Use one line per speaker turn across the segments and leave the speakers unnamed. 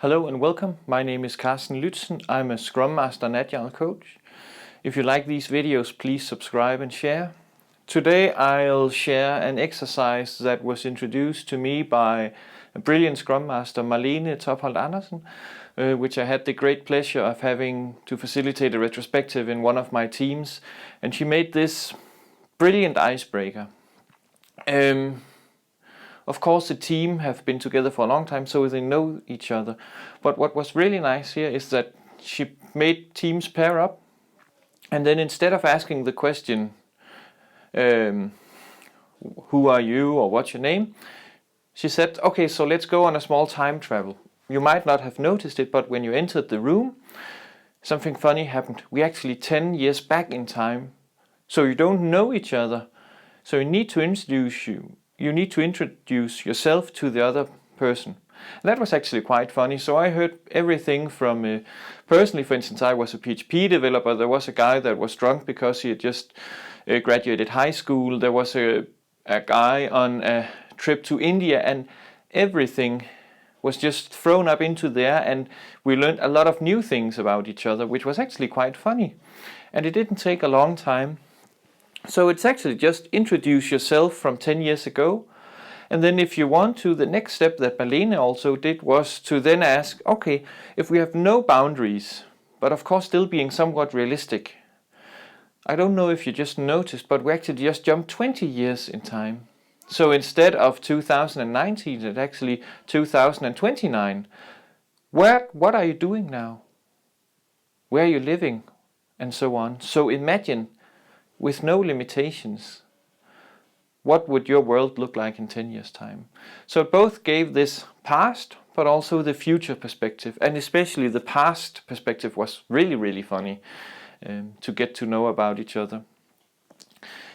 Hello and welcome. My name is Carsten Lützen. I'm a Scrum Master and Agile Coach. If you like these videos, please subscribe and share. Today I'll share an exercise that was introduced to me by a brilliant Scrum Master, Marlene Topholdt Andersen, which I had the great pleasure of having to facilitate a retrospective in one of my teams. And she made this brilliant icebreaker. Of course, the team have been together for a long time, so they know each other. But what was really nice here is that she made teams pair up, and then instead of asking the question, who are you or what's your name, she said, okay, so let's go on a small time travel. You might not have noticed it, but when you entered the room, something funny happened. We're actually 10 years back in time, so you don't know each other. So you need to introduce yourself to the other person. And that was actually quite funny. So I heard everything from, personally, for instance, I was a PHP developer. There was a guy that was drunk because he had just graduated high school. There was a guy on a trip to India, and everything was just thrown up into there, and we learned a lot of new things about each other, which was actually quite funny. And it didn't take a long time. So it's actually just introduce yourself from 10 years ago. And then if you want to, the next step that Marlene also did was to then ask, okay, if we have no boundaries, but of course still being somewhat realistic. I don't know if you just noticed, but we actually just jumped 20 years in time. So instead of 2019, it's actually 2029. What are you doing now? Where are you living? And so on. So imagine, with no limitations, what would your world look like in 10 years' time? So it both gave this past, but also the future perspective. And especially the past perspective was really, really funny to get to know about each other.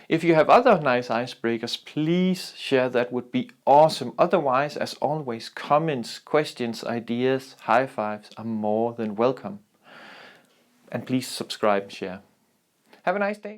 If you have other nice icebreakers, please share. That would be awesome. Otherwise, as always, comments, questions, ideas, high fives are more than welcome. And please subscribe and share. Have a nice day.